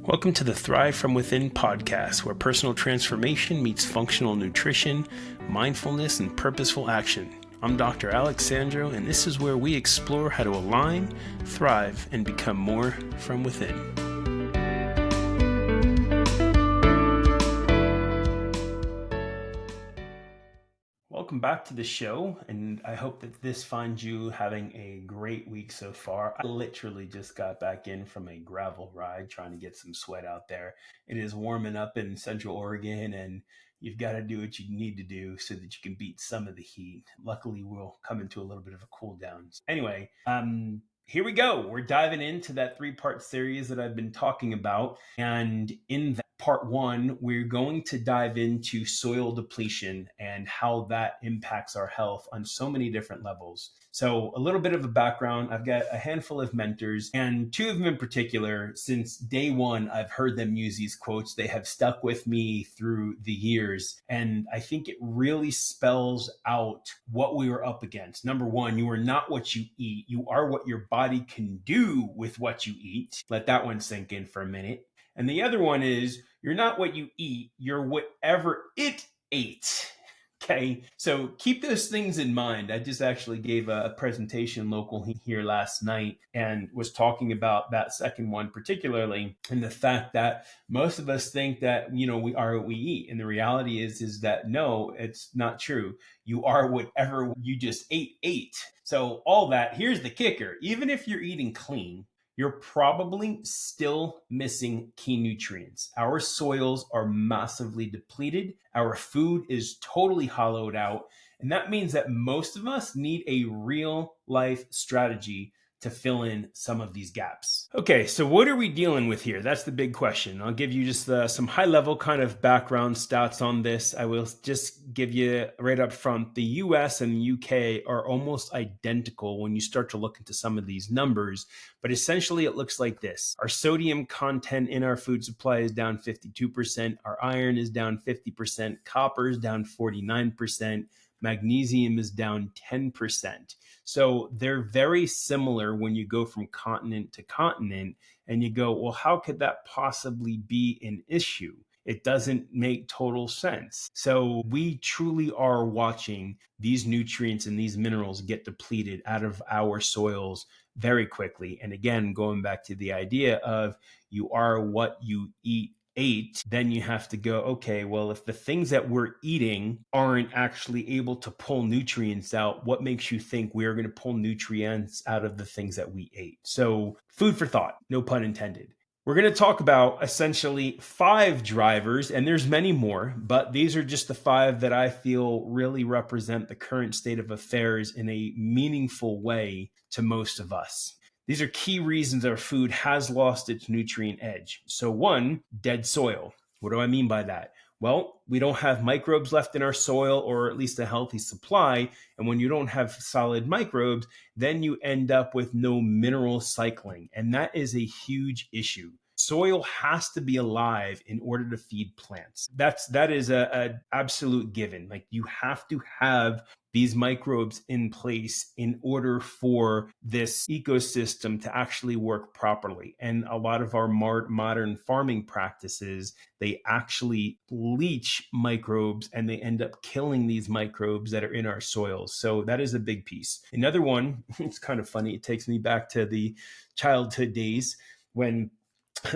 Welcome to the Thrive From Within podcast, where personal transformation meets functional nutrition, mindfulness, and purposeful action. I'm Dr. Alexandro, and this is where we explore how to align, thrive, and become more from within. Welcome back to the show, and I hope that this finds you having a great week so far. I literally just got back in from a gravel ride trying to get some sweat out there. It is warming up in Central Oregon, and you've got to do what you need to do so that you can beat some of the heat. Luckily, we'll come into a little bit of a cool down. Anyway, here we go. We're diving into that 3-part series that I've been talking about. And in that part 1, we're going to dive into soil depletion and how that impacts our health on so many different levels. So a little bit of a background. I've got a handful of mentors, and 2 of them in particular. Since day 1, I've heard them use these quotes. They have stuck with me through the years. And I think it really spells out what we were up against. Number 1, you are not what you eat. You are what your body can do with what you eat. Let that one sink in for a minute. And the other one is, you're not what you eat, you're whatever it ate. Okay, so keep those things in mind. I just actually gave a presentation local here last night and was talking about that second one particularly, and the fact that most of us think that, we are what we eat. And the reality is that no, it's not true. You are whatever you just ate. So all that, here's the kicker. Even if you're eating clean, you're probably still missing key nutrients. Our soils are massively depleted. Our food is totally hollowed out. And that means that most of us need a real life strategy to fill in some of these gaps. Okay, so what are we dealing with here? That's the big question. I'll give you just some high level kind of background stats on this. I will just give you right up front, the US and the UK are almost identical when you start to look into some of these numbers, but essentially it looks like this. Our sodium content in our food supply is down 52%, our iron is down 50%, copper is down 49%, magnesium is down 10%. So they're very similar when you go from continent to continent, and you go, well, how could that possibly be an issue? It doesn't make total sense. So we truly are watching these nutrients and these minerals get depleted out of our soils very quickly. And again, going back to the idea of you are what you ate, then you have to go, okay, well, if the things that we're eating aren't actually able to pull nutrients out, what makes you think we're going to pull nutrients out of the things that we ate? So food for thought, no pun intended. We're going to talk about essentially 5 drivers, and there's many more, but these are just the 5 that I feel really represent the current state of affairs in a meaningful way to most of us. These are key reasons our food has lost its nutrient edge. So 1, dead soil. What do I mean by that? Well, we don't have microbes left in our soil, or at least a healthy supply. And when you don't have solid microbes, then you end up with no mineral cycling. And that is a huge issue. Soil has to be alive in order to feed plants. That is a absolute given. Like, you have to have these microbes in place in order for this ecosystem to actually work properly. And a lot of our modern farming practices, they actually leach microbes and they end up killing these microbes that are in our soils. So that is a big piece. Another one, it's kind of funny. It takes me back to the childhood days when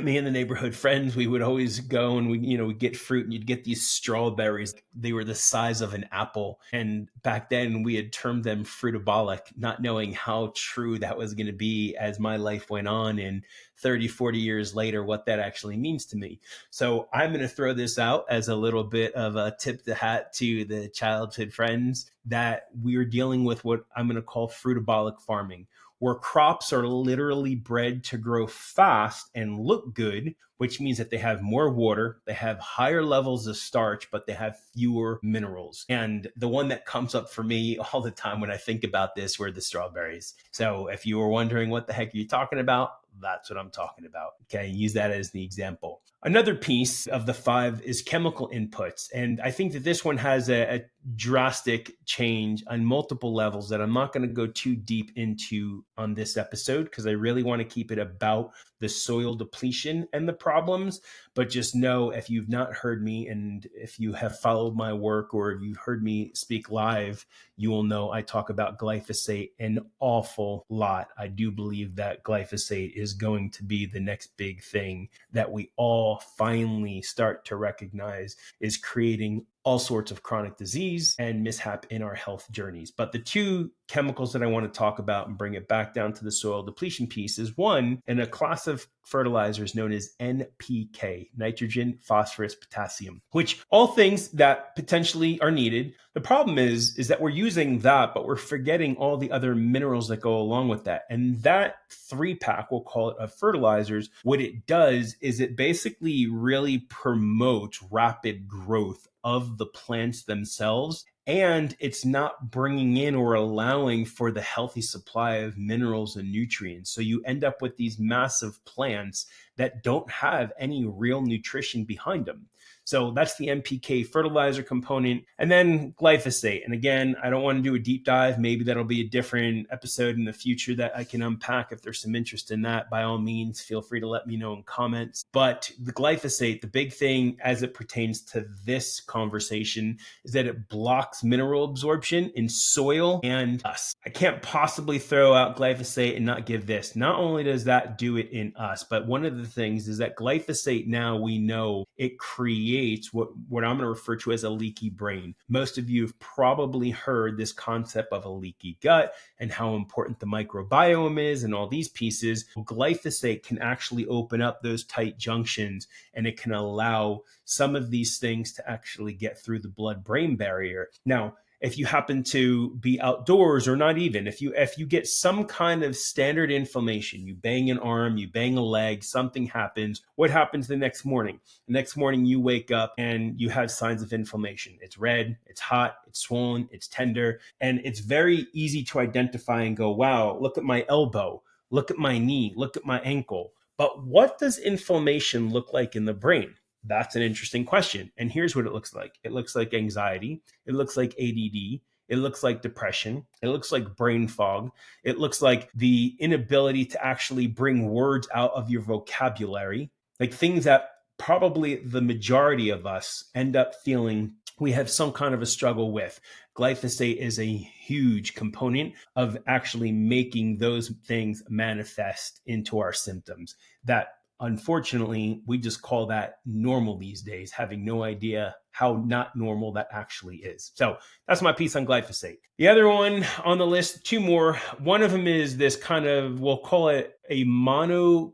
me and the neighborhood friends, we would always go and we'd get fruit, and you'd get these strawberries. They were the size of an apple. And back then we had termed them fruitabolic, not knowing how true that was going to be as my life went on, and 30, 40 years later, what that actually means to me. So I'm going to throw this out as a little bit of a tip the hat to the childhood friends, that we're dealing with what I'm going to call fruitabolic farming, where crops are literally bred to grow fast and look good, which means that they have more water, they have higher levels of starch, but they have fewer minerals. And the one that comes up for me all the time when I think about this were the strawberries. So if you were wondering what the heck are you talking about, that's what I'm talking about. Okay, use that as the example. Another piece of the 5 is chemical inputs. And I think that this one has a drastic change on multiple levels that I'm not going to go too deep into on this episode because I really want to keep it about the soil depletion and the problems. But just know, if you've not heard me and if you have followed my work or if you've heard me speak live, you will know I talk about glyphosate an awful lot. I do believe that glyphosate is going to be the next big thing that we all finally start to recognize is creating all sorts of chronic disease and mishap in our health journeys. But the two chemicals that I want to talk about and bring it back down to the soil depletion piece is one, in a class of fertilizers known as NPK, nitrogen, phosphorus, potassium, which all things that potentially are needed. The problem is that we're using that, but we're forgetting all the other minerals that go along with that. And that 3-pack, we'll call it, of fertilizers, what it does is it basically really promotes rapid growth of the plants themselves. And it's not bringing in or allowing for the healthy supply of minerals and nutrients. So you end up with these massive plants that don't have any real nutrition behind them. So that's the NPK fertilizer component. And then glyphosate. And again, I don't want to do a deep dive. Maybe that'll be a different episode in the future that I can unpack. If there's some interest in that, by all means, feel free to let me know in comments. But the glyphosate, the big thing as it pertains to this conversation is that it blocks mineral absorption in soil and us. I can't possibly throw out glyphosate and not give this. Not only does that do it in us, but one of the things is that glyphosate, now we know it creates what I'm going to refer to as a leaky brain. Most of you have probably heard this concept of a leaky gut and how important the microbiome is and all these pieces. Glyphosate can actually open up those tight junctions, and it can allow some of these things to actually get through the blood-brain barrier. Now, if you happen to be outdoors, or not even, if you get some kind of standard inflammation, you bang an arm, you bang a leg, something happens, what happens the next morning? The next morning you wake up and you have signs of inflammation. It's red, it's hot, it's swollen, it's tender, and it's very easy to identify and go, wow, look at my elbow, look at my knee, look at my ankle. But what does inflammation look like in the brain? That's an interesting question. And here's what it looks like. It looks like anxiety. It looks like ADD. It looks like depression. It looks like brain fog. It looks like the inability to actually bring words out of your vocabulary, like things that probably the majority of us end up feeling we have some kind of a struggle with. Glyphosate is a huge component of actually making those things manifest into our symptoms that, unfortunately, we just call that normal these days, having no idea how not normal that actually is. So that's my piece on glyphosate. The other one on the list, two more. One of them is this kind of, we'll call it a monoculture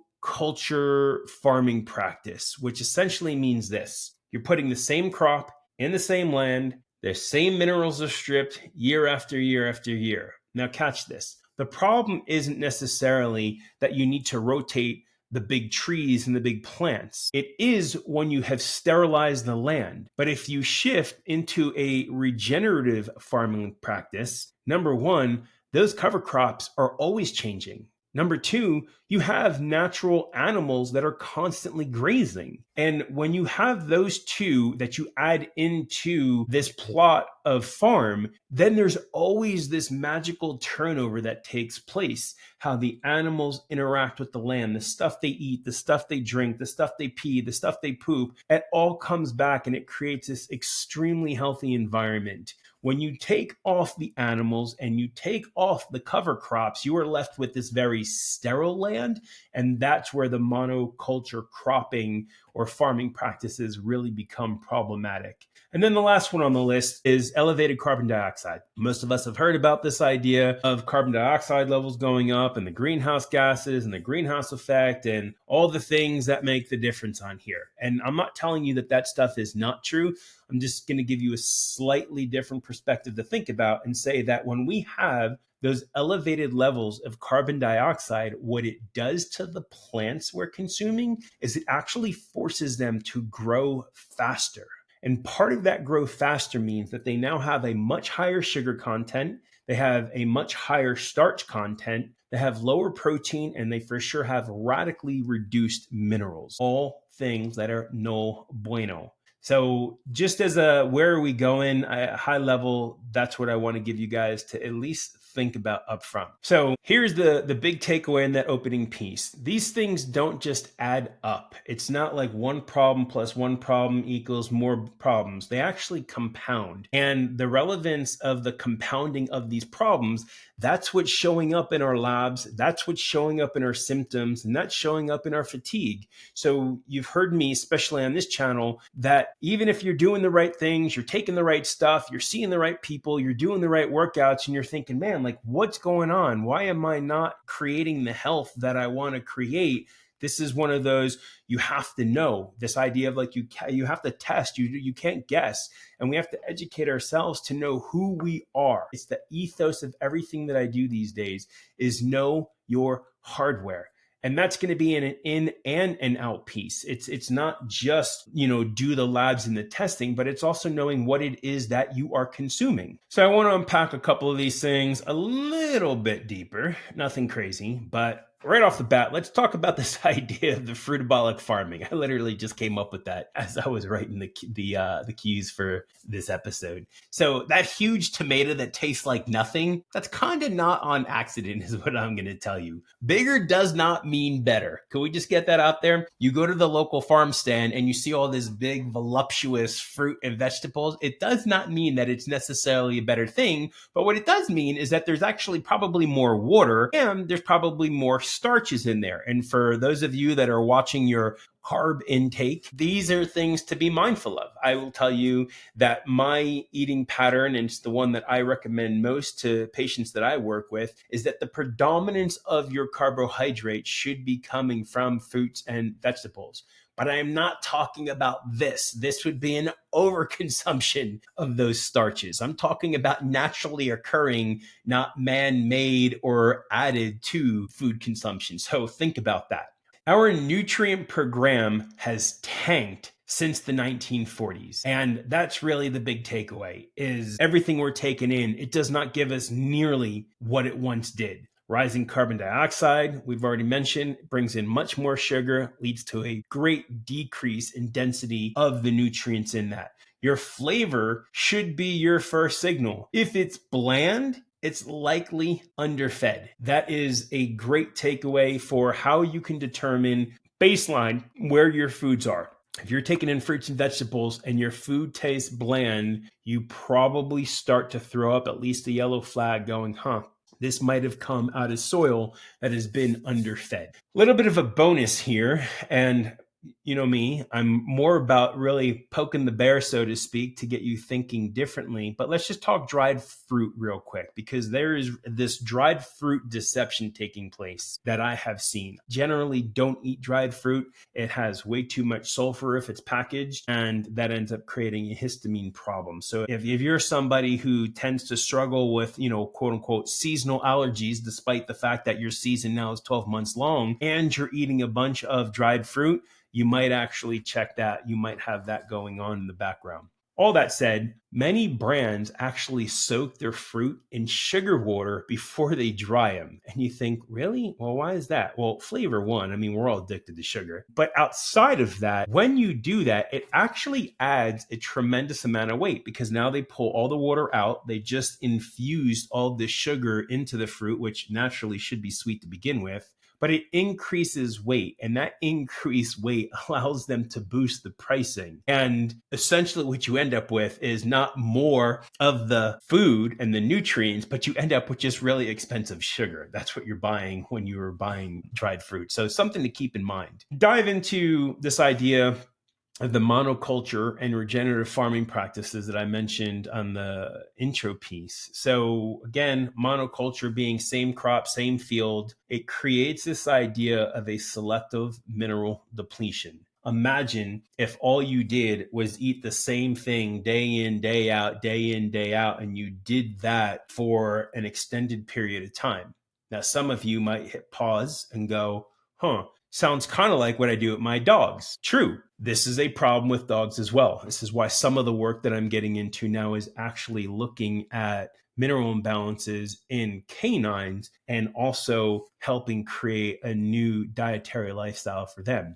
farming practice, which essentially means this. You're putting the same crop in the same land, the same minerals are stripped year after year after year. Now catch this. The problem isn't necessarily that you need to rotate the big trees and the big plants. It is when you have sterilized the land. But if you shift into a regenerative farming practice, number one, those cover crops are always changing. Number two, you have natural animals that are constantly grazing. And when you have those two that you add into this plot of farm, then there's always this magical turnover that takes place. How the animals interact with the land, the stuff they eat, the stuff they drink, the stuff they pee, the stuff they poop, it all comes back and it creates this extremely healthy environment. When you take off the animals and you take off the cover crops, you are left with this very sterile land. And that's where the monoculture cropping or farming practices really become problematic. And then the last one on the list is elevated carbon dioxide. Most of us have heard about this idea of carbon dioxide levels going up and the greenhouse gases and the greenhouse effect and all the things that make the difference on here. And I'm not telling you that that stuff is not true. I'm just going to give you a slightly different perspective to think about and say that when we have those elevated levels of carbon dioxide, what it does to the plants we're consuming is it actually forces them to grow faster. And part of that grow faster means that they now have a much higher sugar content, they have a much higher starch content, they have lower protein, and they for sure have radically reduced minerals, all things that are no bueno. So just as a where are we going, high level, that's what I want to give you guys to at least think about upfront. So here's the big takeaway in that opening piece. These things don't just add up. It's not like one problem plus one problem equals more problems. They actually compound. And the relevance of the compounding of these problems, that's what's showing up in our labs. That's what's showing up in our symptoms, and that's showing up in our fatigue. So you've heard me, especially on this channel, that even if you're doing the right things, you're taking the right stuff, you're seeing the right people, you're doing the right workouts, and you're thinking, man, like what's going on? Why am I not creating the health that I want to create? This is one of those you have to know. This idea of like you have to test. You can't guess, and we have to educate ourselves to know who we are. It's the ethos of everything that I do these days is know your hardware. And that's going to be an in and an out piece. It's not just, do the labs and the testing, but it's also knowing what it is that you are consuming. So I want to unpack a couple of these things a little bit deeper, nothing crazy, but right off the bat, let's talk about this idea of the fruitabolic farming. I literally just came up with that as I was writing the cues for this episode. So that huge tomato that tastes like nothing, that's kind of not on accident is what I'm going to tell you. Bigger does not mean better. Can we just get that out there? You go to the local farm stand and you see all this big voluptuous fruit and vegetables. It does not mean that it's necessarily a better thing, but what it does mean is that there's actually probably more water and there's probably more starches in there. And for those of you that are watching your carb intake, these are things to be mindful of. I will tell you that my eating pattern, and it's the one that I recommend most to patients that I work with, is that the predominance of your carbohydrates should be coming from fruits and vegetables. But I am not talking about this. This would be an overconsumption of those starches. I'm talking about naturally occurring, not man-made or added to food consumption. So think about that. Our nutrient per gram has tanked since the 1940s. And that's really the big takeaway is everything we're taking in, it does not give us nearly what it once did. Rising carbon dioxide, we've already mentioned, brings in much more sugar, leads to a great decrease in density of the nutrients in that. Your flavor should be your first signal. If it's bland, it's likely underfed. That is a great takeaway for how you can determine baseline where your foods are. If you're taking in fruits and vegetables and your food tastes bland, you probably start to throw up at least a yellow flag going, this might have come out of soil that has been underfed. A little bit of a bonus here, and you know me, I'm more about really poking the bear, so to speak, to get you thinking differently. But let's just talk dried fruit real quick, because there is this dried fruit deception taking place that I have seen. Generally, don't eat dried fruit. It has way too much sulfur if it's packaged, and that ends up creating a histamine problem. So if you're somebody who tends to struggle with, quote unquote, seasonal allergies, despite the fact that your season now is 12 months long, and you're eating a bunch of dried fruit, you might actually check that. You might have that going on in the background. All that said, many brands actually soak their fruit in sugar water before they dry them. And you think, really? Well, why is that? Well, flavor one, we're all addicted to sugar. But outside of that, when you do that, it actually adds a tremendous amount of weight because now they pull all the water out. They just infused all the sugar into the fruit, which naturally should be sweet to begin with. But it increases weight, and that increased weight allows them to boost the pricing. And essentially what you end up with is not more of the food and the nutrients, but you end up with just really expensive sugar. That's what you're buying when you were buying dried fruit. So something to keep in mind. Dive into this idea of the monoculture and regenerative farming practices that I mentioned on the intro piece. So again, monoculture being same crop, same field, it creates this idea of a selective mineral depletion. Imagine if all you did was eat the same thing day in, day out, and you did that for an extended period of time. Now, some of you might hit pause and go, sounds kind of like what I do with my dogs. True. This is a problem with dogs as well. This is why some of the work that I'm getting into now is actually looking at mineral imbalances in canines and also helping create a new dietary lifestyle for them.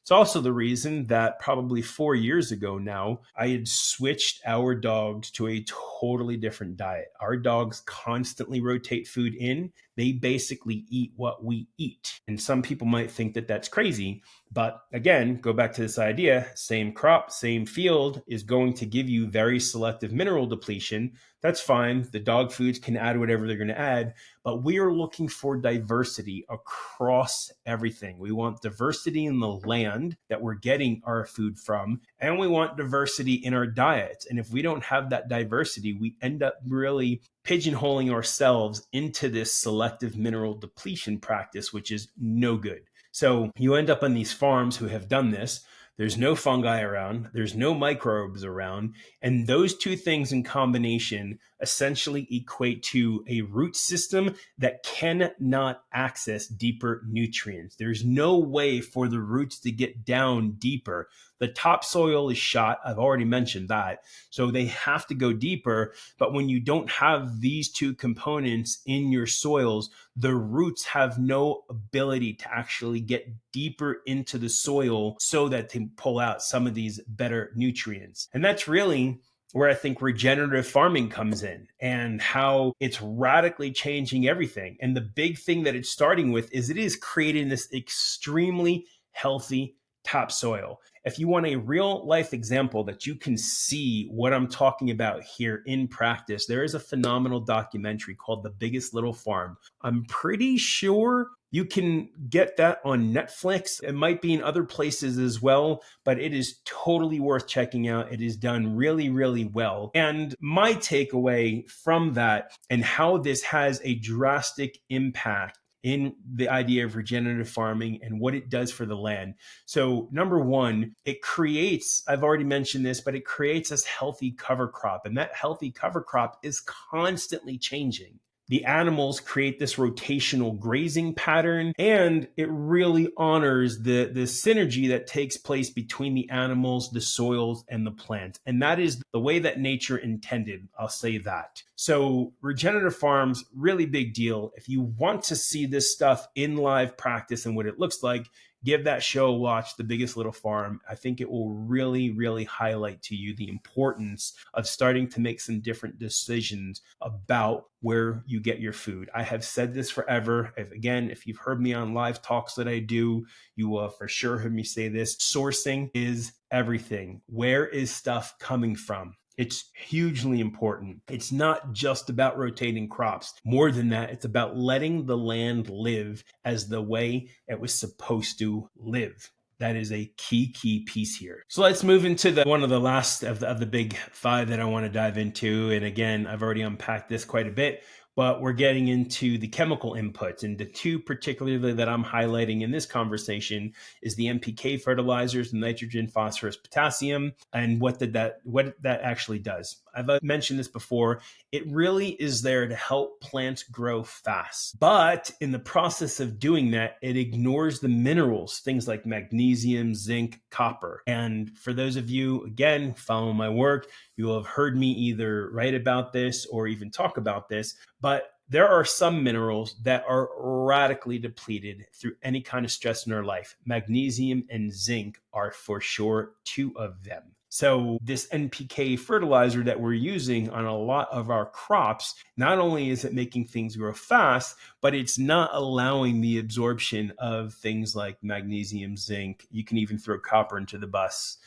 It's also the reason that probably 4 years ago now, I had switched our dogs to a totally different diet. Our dogs constantly rotate food in. They basically eat what we eat. And some people might think that that's crazy. But again, go back to this idea, same crop, same field is going to give you very selective mineral depletion. That's fine. The dog foods can add whatever they're going to add, but we are looking for diversity across everything. We want diversity in the land that we're getting our food from, and we want diversity in our diets. And if we don't have that diversity, we end up really pigeonholing ourselves into this selective mineral depletion practice, which is no good. So you end up on these farms who have done this. There's no fungi around, there's no microbes around, and those two things in combination essentially equate to a root system that cannot access deeper nutrients. There's no way for the roots to get down deeper. The topsoil is shot. I've already mentioned that. So they have to go deeper. But when you don't have these two components in your soils, the roots have no ability to actually get deeper into the soil so that they pull out some of these better nutrients. And that's really where I think regenerative farming comes in and how it's radically changing everything. And the big thing that it's starting with is it is creating this extremely healthy topsoil. If you want a real life example that you can see what I'm talking about here in practice, there is a phenomenal documentary called The Biggest Little Farm. I'm pretty sure you can get that on Netflix. It might be in other places as well, but it is totally worth checking out. It is done really, really well. And my takeaway from that and how this has a drastic impact in the idea of regenerative farming and what it does for the land. So number one, it creates, I've already mentioned this, but it creates this healthy cover crop. And that healthy cover crop is constantly changing. The animals create this rotational grazing pattern, and it really honors the synergy that takes place between the animals, the soils, and the plant. And that is the way that nature intended. I'll say that. So regenerative farms, really big deal. If you want to see this stuff in live practice and what it looks like, give that show a watch, The Biggest Little Farm. I think it will really, really highlight to you the importance of starting to make some different decisions about where you get your food. I have said this forever. If you've heard me on live talks that I do, you will for sure heard me say this. Sourcing is everything. Where is stuff coming from? It's hugely important. It's not just about rotating crops. More than that, it's about letting the land live as the way it was supposed to live. That is a key piece here. So let's move into one of the last of the big five that I want to dive into. And again, I've already unpacked this quite a bit, but we're getting into the chemical inputs. And the two particularly that I'm highlighting in this conversation is the NPK fertilizers, the nitrogen, phosphorus, potassium, and what that actually does. I've mentioned this before. It really is there to help plants grow fast. But in the process of doing that, it ignores the minerals, things like magnesium, zinc, copper. And for those of you, again, following my work, you will have heard me either write about this or even talk about this, but there are some minerals that are radically depleted through any kind of stress in our life. Magnesium and zinc are for sure two of them. So this NPK fertilizer that we're using on a lot of our crops, not only is it making things grow fast, but it's not allowing the absorption of things like magnesium, zinc. You can even throw copper into the bus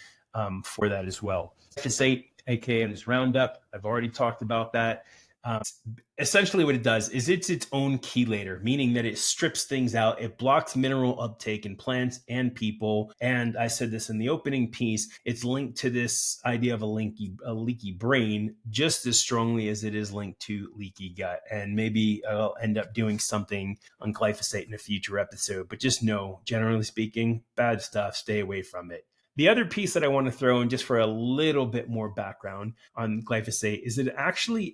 for that as well. Glyphosate, aka its Roundup, I've already talked about that. Essentially what it does is it's its own chelator, meaning that it strips things out. It blocks mineral uptake in plants and people. And I said this in the opening piece, it's linked to this idea of a leaky brain just as strongly as it is linked to leaky gut. And maybe I'll end up doing something on glyphosate in a future episode, but just know, generally speaking, bad stuff, stay away from it. The other piece that I want to throw in just for a little bit more background on glyphosate is that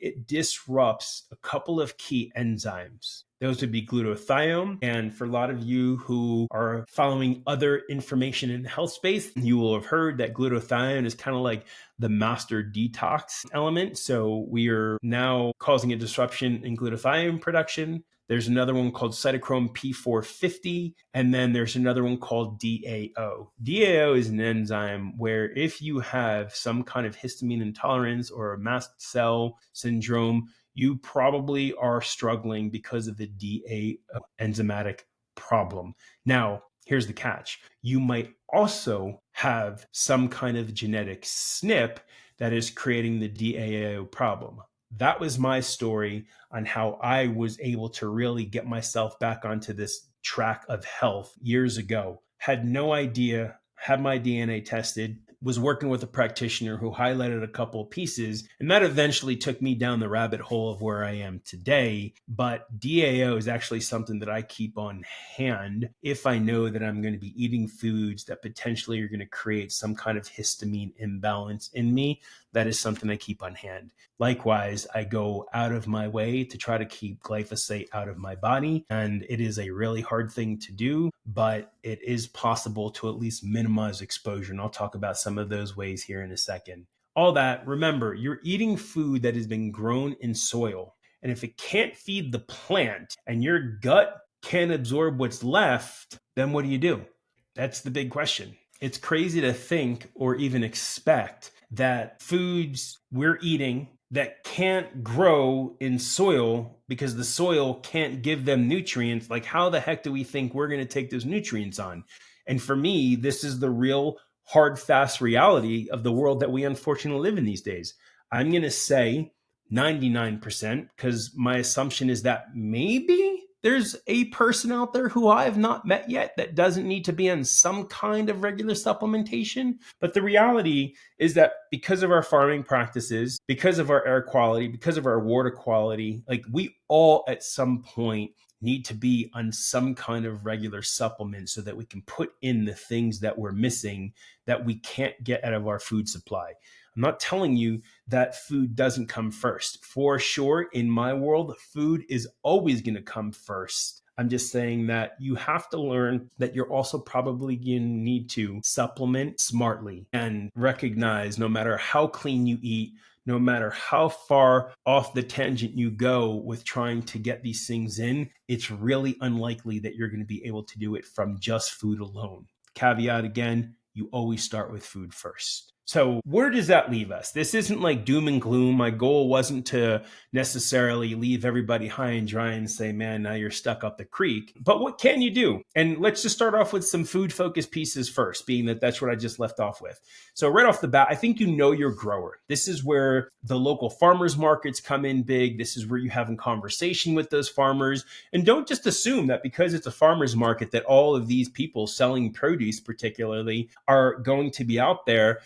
it disrupts a couple of key enzymes. Those would be glutathione. And for a lot of you who are following other information in the health space, you will have heard that glutathione is kind of like the master detox element. So we are now causing a disruption in glutathione production. There's another one called cytochrome P450, and then there's another one called DAO. DAO is an enzyme where if you have some kind of histamine intolerance or a mast cell syndrome, you probably are struggling because of the DAO enzymatic problem. Now, here's the catch. You might also have some kind of genetic SNP that is creating the DAO problem. That was my story on how I was able to really get myself back onto this track of health years ago. Had no idea, had my DNA tested, was working with a practitioner who highlighted a couple of pieces, and that eventually took me down the rabbit hole of where I am today. But DAO is actually something that I keep on hand if I know that I'm going to be eating foods that potentially are going to create some kind of histamine imbalance in me. That is something I keep on hand. Likewise, I go out of my way to try to keep glyphosate out of my body. And it is a really hard thing to do, but it is possible to at least minimize exposure. And I'll talk about some of those ways here in a second. All that, remember, you're eating food that has been grown in soil. And if it can't feed the plant and your gut can't absorb what's left, then what do? That's the big question. It's crazy to think or even expect that foods we're eating that can't grow in soil because the soil can't give them nutrients, like how the heck do we think we're going to take those nutrients on? And for me, this is the real hard, fast reality of the world that we unfortunately live in these days. I'm going to say 99% because my assumption is that maybe there's a person out there who I have not met yet that doesn't need to be on some kind of regular supplementation. But the reality is that because of our farming practices, because of our air quality, because of our water quality, like we all at some point need to be on some kind of regular supplement so that we can put in the things that we're missing that we can't get out of our food supply. I'm not telling you that food doesn't come first. For sure, in my world, food is always going to come first. I'm just saying that you have to learn that you're also probably going to need to supplement smartly and recognize no matter how clean you eat, no matter how far off the tangent you go with trying to get these things in, it's really unlikely that you're going to be able to do it from just food alone. Caveat again, you always start with food first. So where does that leave us? This isn't like doom and gloom. My goal wasn't to necessarily leave everybody high and dry and say, man, now you're stuck up the creek. But what can you do? And let's just start off with some food-focused pieces first, being that that's what I just left off with. So right off the bat, I think you know your grower. This is where the local farmers markets come in big. This is where you have a conversation with those farmers. And don't just assume that because it's a farmers market that all of these people selling produce particularly are going to be out there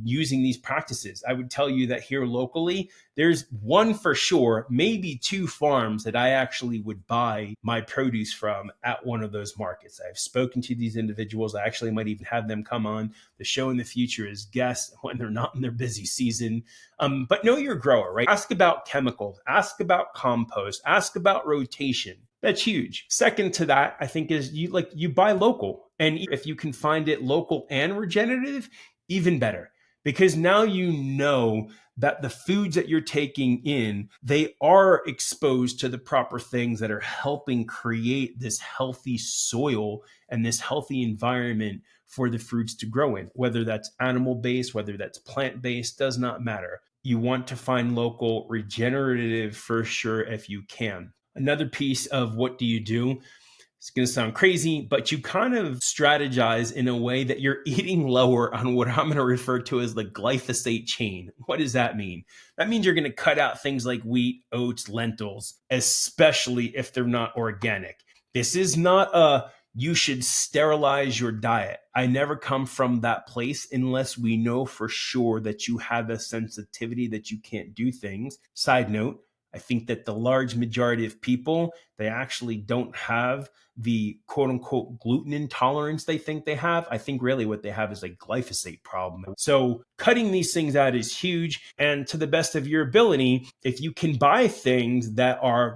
using these practices. I would tell you that here locally, there's one for sure, maybe two farms that I actually would buy my produce from at one of those markets. I've spoken to these individuals. I actually might even have them come on the show in the future as guests when they're not in their busy season. But know your grower, right? Ask about chemicals, ask about compost, ask about rotation. That's huge. Second to that, I think, is you buy local. And if you can find it local and regenerative, even better, because now you know that the foods that you're taking in, they are exposed to the proper things that are helping create this healthy soil and this healthy environment for the fruits to grow in. Whether that's animal-based, whether that's plant-based, does not matter. You want to find local, regenerative for sure if you can. Another piece of what do you do? It's going to sound crazy, but you kind of strategize in a way that you're eating lower on what I'm going to refer to as the glyphosate chain. What does that mean? That means you're going to cut out things like wheat, oats, lentils, especially if they're not organic. This is not you should sterilize your diet. I never come from that place unless we know for sure that you have a sensitivity that you can't do things. Side note, I think that the large majority of people, they actually don't have the quote unquote gluten intolerance they think they have. I think really what they have is a glyphosate problem. So cutting these things out is huge. And to the best of your ability, if you can buy things that are,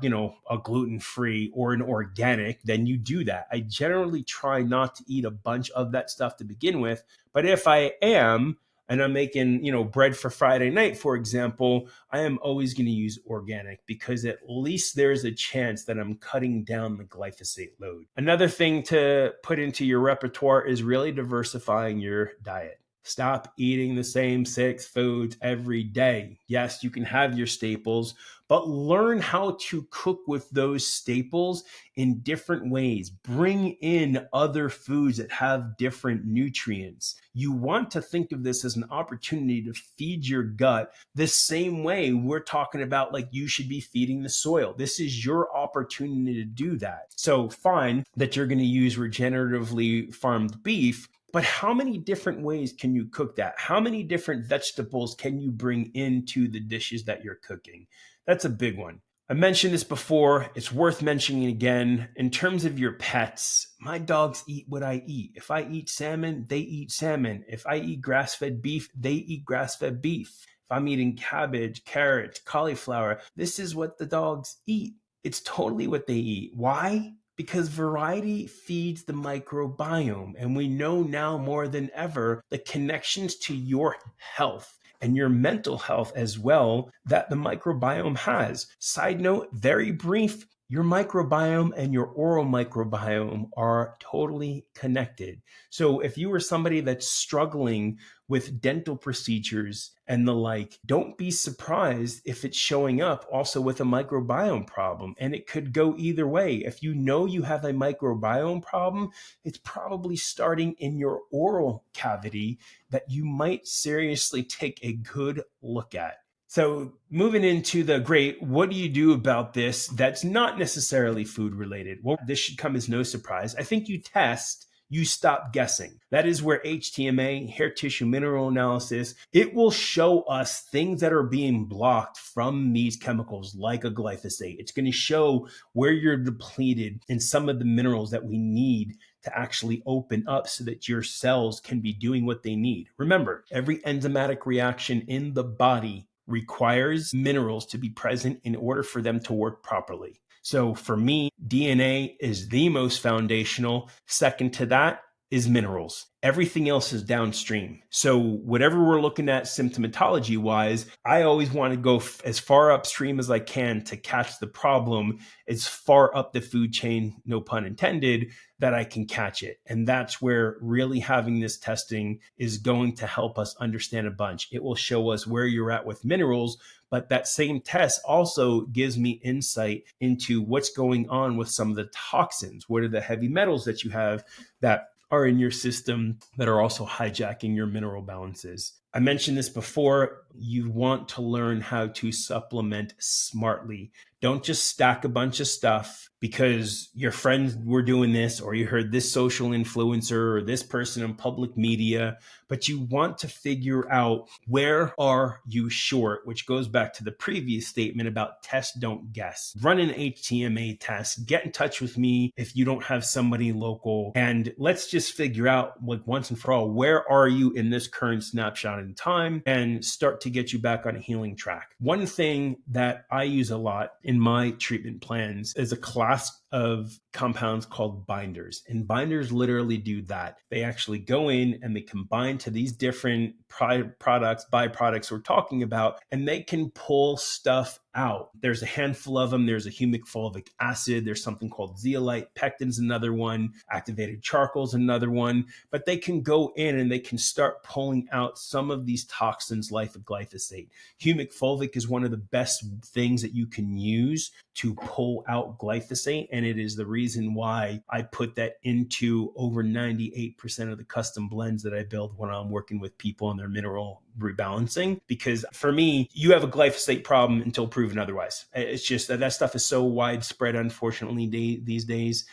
a gluten-free or an organic, then you do that. I generally try not to eat a bunch of that stuff to begin with. But if I am, and I'm making, bread for Friday night, for example, I am always going to use organic because at least there's a chance that I'm cutting down the glyphosate load. Another thing to put into your repertoire is really diversifying your diet. Stop eating the same 6 foods every day. Yes, you can have your staples, but learn how to cook with those staples in different ways. Bring in other foods that have different nutrients. You want to think of this as an opportunity to feed your gut the same way we're talking about like you should be feeding the soil. This is your opportunity to do that. So fine that you're going to use regeneratively farmed beef, but how many different ways can you cook that? How many different vegetables can you bring into the dishes that you're cooking? That's a big one. I mentioned this before. It's worth mentioning again. In terms of your pets, my dogs eat what I eat. If I eat salmon, they eat salmon. If I eat grass-fed beef, they eat grass-fed beef. If I'm eating cabbage, carrots, cauliflower, this is what the dogs eat. It's totally what they eat. Why? Because variety feeds the microbiome. And we know now more than ever the connections to your health and your mental health as well that the microbiome has. Side note, very brief, your microbiome and your oral microbiome are totally connected. So if you are somebody that's struggling with dental procedures and the like, don't be surprised if it's showing up also with a microbiome problem. And it could go either way. If you know you have a microbiome problem, it's probably starting in your oral cavity that you might seriously take a good look at. So moving into the great, what do you do about this that's not necessarily food related? Well, this should come as no surprise. I think you test, you stop guessing. That is where HTMA, hair tissue mineral analysis, it will show us things that are being blocked from these chemicals like a glyphosate. It's going to show where you're depleted in some of the minerals that we need to actually open up so that your cells can be doing what they need. Remember, every enzymatic reaction in the body requires minerals to be present in order for them to work properly. So for me, DNA is the most foundational. Second to that is minerals. Everything else is downstream. So whatever we're looking at symptomatology wise, I always want to go as far upstream as I can to catch the problem as far up the food chain, no pun intended, that I can catch it. And that's where really having this testing is going to help us understand a bunch. It will show us where you're at with minerals, but that same test also gives me insight into what's going on with some of the toxins. What are the heavy metals that you have that are in your system that are also hijacking your mineral balances? I mentioned this before. You want to learn how to supplement smartly. Don't just stack a bunch of stuff because your friends were doing this, or you heard this social influencer or this person in public media, but you want to figure out where are you short, which goes back to the previous statement about test, don't guess. Run an HTMA test, get in touch with me if you don't have somebody local, and let's just figure out like once and for all, where are you in this current snapshot in time and start to get you back on a healing track. One thing that I use a lot in my treatment plans is a class of compounds called binders. And binders literally do that. They actually go in and they combine to these different products, byproducts we're talking about, and they can pull stuff out. There's a handful of them. There's a humic fulvic acid. There's something called zeolite. Pectin's another one. Activated charcoal's another one. But they can go in and they can start pulling out some of these toxins like the glyphosate. Humic fulvic is one of the best things that you can use to pull out glyphosate. And it is the reason why I put that into over 98% of the custom blends that I build when I'm working with people on their mineral rebalancing. Because for me, you have a glyphosate problem until proven otherwise. It's just that stuff is so widespread, unfortunately, these days.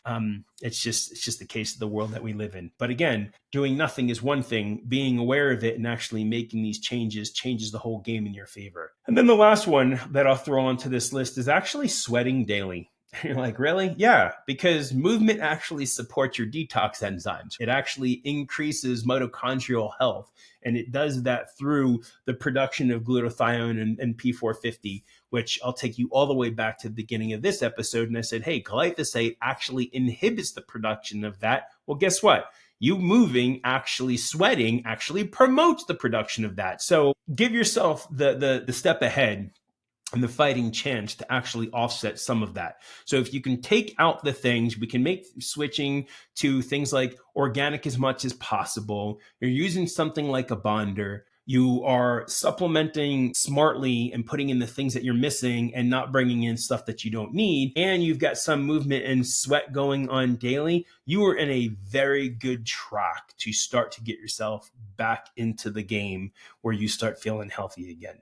It's just the case of the world that we live in. But again, doing nothing is one thing. Being aware of it and actually making these changes changes the whole game in your favor. And then the last one that I'll throw onto this list is actually sweating daily. You're like, really? Yeah, because movement actually supports your detox enzymes. It actually increases mitochondrial health, and it does that through the production of glutathione and P450, which I'll take you all the way back to the beginning of this episode. And I said, hey, glyphosate actually inhibits the production of that. Well, guess what? You moving, actually sweating, actually promotes the production of that. So give yourself the step ahead and the fighting chance to actually offset some of that. So if you can take out the things, we can make switching to things like organic as much as possible. You're using something like a bonder. You are supplementing smartly and putting in the things that you're missing and not bringing in stuff that you don't need. And you've got some movement and sweat going on daily. You are in a very good track to start to get yourself back into the game where you start feeling healthy again.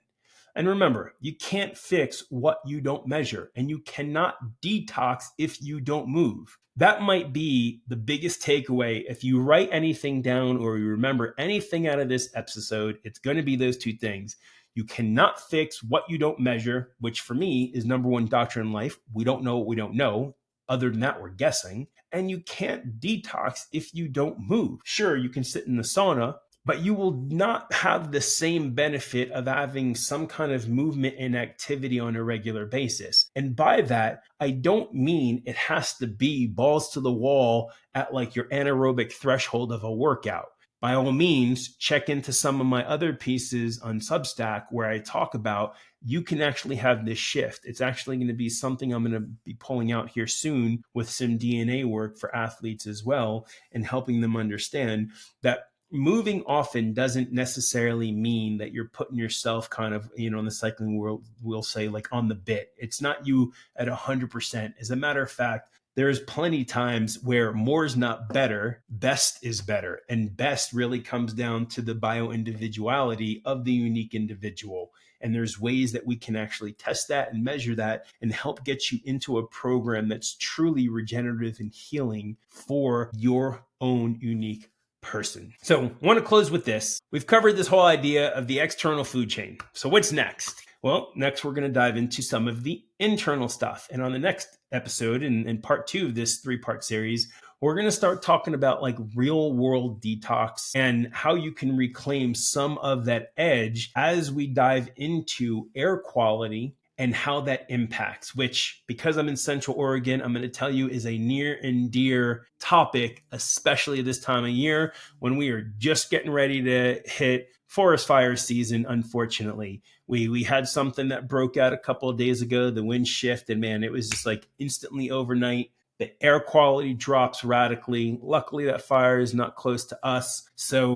And remember, you can't fix what you don't measure, and you cannot detox if you don't move. That might be the biggest takeaway. If you write anything down or you remember anything out of this episode, it's going to be those two things. You cannot fix what you don't measure, which for me is number one doctrine in life. We don't know what we don't know. Other than that, we're guessing. And you can't detox if you don't move. Sure, you can sit in the sauna, but you will not have the same benefit of having some kind of movement and activity on a regular basis. And by that, I don't mean it has to be balls to the wall at like your anaerobic threshold of a workout. By all means, check into some of my other pieces on Substack where I talk about you can actually have this shift. It's actually going to be something I'm going to be pulling out here soon with some DNA work for athletes as well, and helping them understand that moving often doesn't necessarily mean that you're putting yourself kind of, in the cycling world, we'll say like on the bit. It's not you at 100%. As a matter of fact, there's plenty times where more is not better, best is better. And best really comes down to the bio-individuality of the unique individual. And there's ways that we can actually test that and measure that and help get you into a program that's truly regenerative and healing for your own unique person. So I want to close with this. We've covered this whole idea of the external food chain. So what's next? Well, next we're going to dive into some of the internal stuff. And on the next episode, in part 2 of this 3-part series, we're going to start talking about like real world detox and how you can reclaim some of that edge as we dive into air quality and how that impacts, which, because I'm in Central Oregon, I'm going to tell you is a near and dear topic, especially this time of year when we are just getting ready to hit forest fire season. Unfortunately, we had something that broke out a couple of days ago, the wind shift, and man, it was just like instantly overnight. The air quality drops radically. Luckily, that fire is not close to us. So,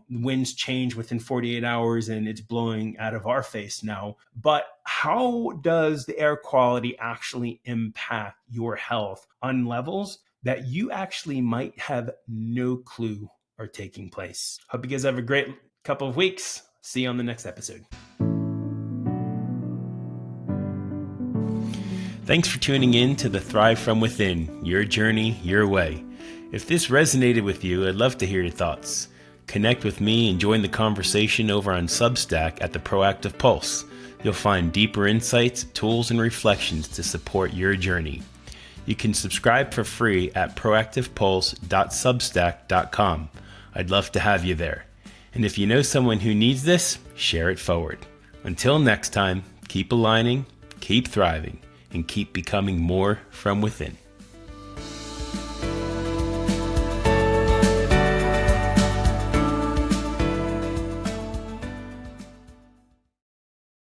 winds change within 48 hours and it's blowing out of our face now. But how does the air quality actually impact your health on levels that you actually might have no clue are taking place? Hope you guys have a great couple of weeks. See you on the next episode. Thanks for tuning in to the Thrive From Within, your journey, your way. If this resonated with you, I'd love to hear your thoughts. Connect with me and join the conversation over on Substack at the Proactive Pulse. You'll find deeper insights, tools, and reflections to support your journey. You can subscribe for free at proactivepulse.substack.com. I'd love to have you there. And if you know someone who needs this, share it forward. Until next time, keep aligning, keep thriving, and keep becoming more from within.